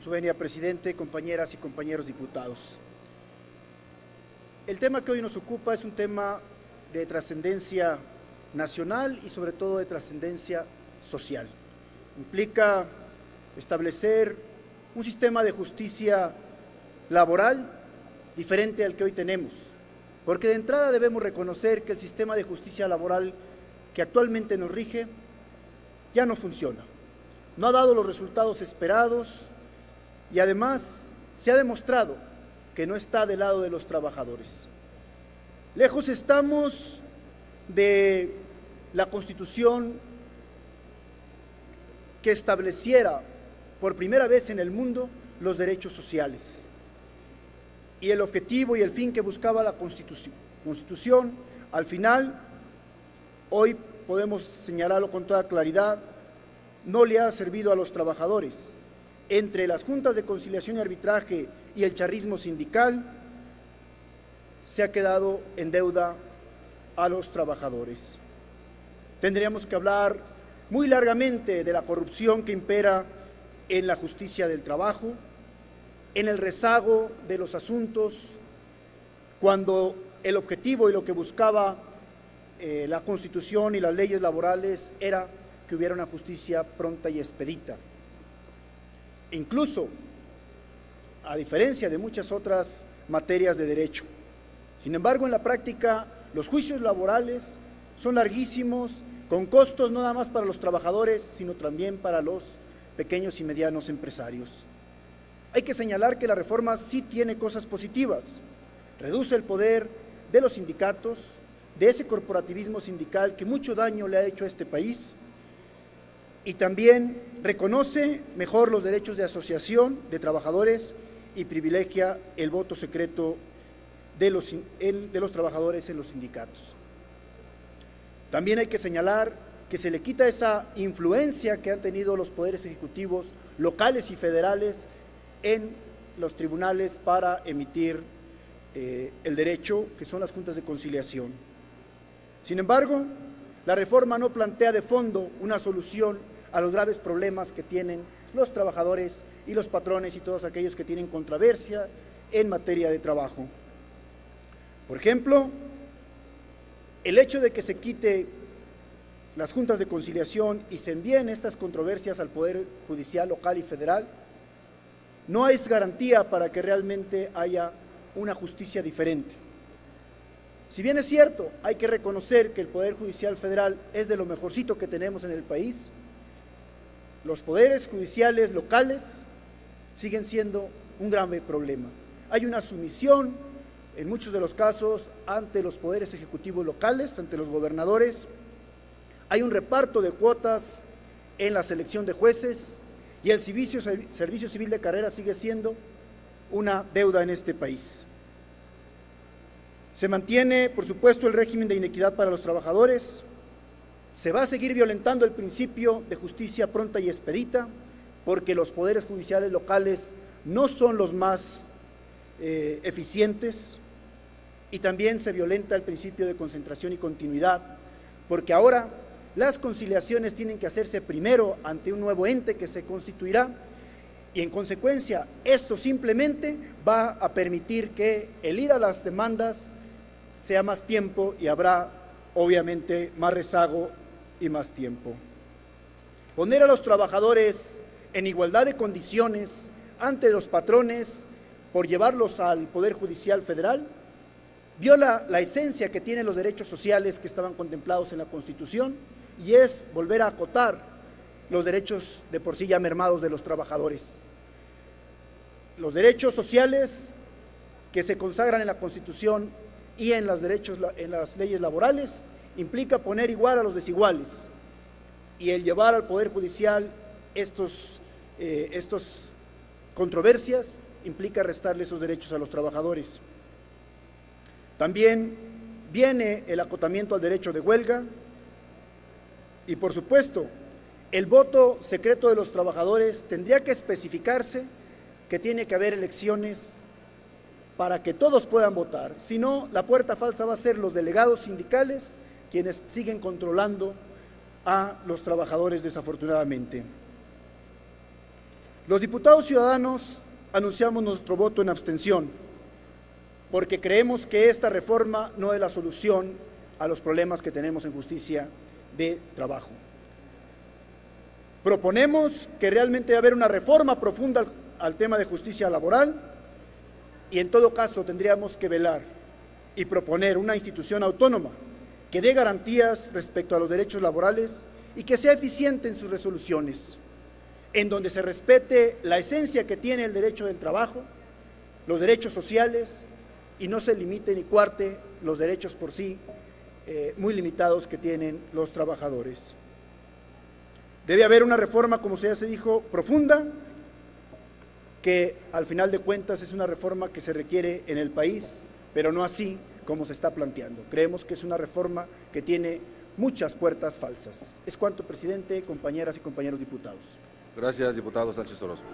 Su venia, presidente, compañeras y compañeros diputados. El tema que hoy nos ocupa es un tema de trascendencia nacional y sobre todo de trascendencia social. Implica establecer un sistema de justicia laboral diferente al que hoy tenemos, porque de entrada debemos reconocer que el sistema de justicia laboral que actualmente nos rige ya no funciona, no ha dado los resultados esperados y además se ha demostrado que no está del lado de los trabajadores. Lejos estamos de la Constitución que estableciera por primera vez en el mundo los derechos sociales y el objetivo y el fin que buscaba la Constitución, al final, hoy podemos señalarlo con toda claridad, no le ha servido a los trabajadores. Entre las juntas de conciliación y arbitraje y el charrismo sindical, se ha quedado en deuda a los trabajadores. Tendríamos que hablar muy largamente de la corrupción que impera en la justicia del trabajo, en el rezago de los asuntos, cuando el objetivo y lo que buscaba la Constitución y las leyes laborales era que hubiera una justicia pronta y expedita. Incluso, a diferencia de muchas otras materias de derecho. Sin embargo, en la práctica, los juicios laborales son larguísimos, con costos no nada más para los trabajadores, sino también para los pequeños y medianos empresarios. Hay que señalar que la reforma sí tiene cosas positivas. Reduce el poder de los sindicatos, de ese corporativismo sindical que mucho daño le ha hecho a este país, y también reconoce mejor los derechos de asociación de trabajadores y privilegia el voto secreto de los trabajadores en los sindicatos. También hay que señalar que se le quita esa influencia que han tenido los poderes ejecutivos locales y federales en los tribunales para emitir el derecho, que son las juntas de conciliación. Sin embargo, la reforma no plantea de fondo una solución a los graves problemas que tienen los trabajadores y los patrones y todos aquellos que tienen controversia en materia de trabajo. Por ejemplo, el hecho de que se quite las juntas de conciliación y se envíen estas controversias al Poder Judicial local y federal no es garantía para que realmente haya una justicia diferente. Si bien es cierto, hay que reconocer que el Poder Judicial Federal es de lo mejorcito que tenemos en el país, los poderes judiciales locales siguen siendo un grave problema. Hay una sumisión, en muchos de los casos, ante los poderes ejecutivos locales, ante los gobernadores. Hay un reparto de cuotas en la selección de jueces y el servicio civil de carrera sigue siendo una deuda en este país. Se mantiene, por supuesto, el régimen de inequidad para los trabajadores. Se va a seguir violentando el principio de justicia pronta y expedita, porque los poderes judiciales locales no son los más eficientes, y también se violenta el principio de concentración y continuidad, porque ahora las conciliaciones tienen que hacerse primero ante un nuevo ente que se constituirá, y en consecuencia esto simplemente va a permitir que el ir a las demandas sea más tiempo y habrá obviamente más rezago y más tiempo. Poner a los trabajadores en igualdad de condiciones ante los patrones por llevarlos al Poder Judicial Federal viola la esencia que tienen los derechos sociales que estaban contemplados en la Constitución, y es volver a acotar los derechos de por sí ya mermados de los trabajadores. Los derechos sociales que se consagran en la Constitución y en las leyes laborales implica poner igual a los desiguales, y el llevar al Poder Judicial estos controversias implica restarle esos derechos a los trabajadores. También viene el acotamiento al derecho de huelga y, por supuesto, el voto secreto de los trabajadores tendría que especificarse que tiene que haber elecciones para que todos puedan votar. Si no, la puerta falsa va a ser los delegados sindicales quienes siguen controlando a los trabajadores, desafortunadamente. Los diputados ciudadanos anunciamos nuestro voto en abstención, porque creemos que esta reforma no es la solución a los problemas que tenemos en justicia de trabajo. Proponemos que realmente debe haber una reforma profunda al tema de justicia laboral y en todo caso tendríamos que velar y proponer una institución autónoma que dé garantías respecto a los derechos laborales y que sea eficiente en sus resoluciones, en donde se respete la esencia que tiene el derecho del trabajo, los derechos sociales, y no se limite ni cuarte los derechos por sí muy limitados que tienen los trabajadores. Debe haber una reforma, como ya se dijo, profunda, que al final de cuentas es una reforma que se requiere en el país, pero no así como se está planteando. Creemos que es una reforma que tiene muchas puertas falsas. Es cuanto, presidente, compañeras y compañeros diputados. Gracias, diputado Sánchez Orozco.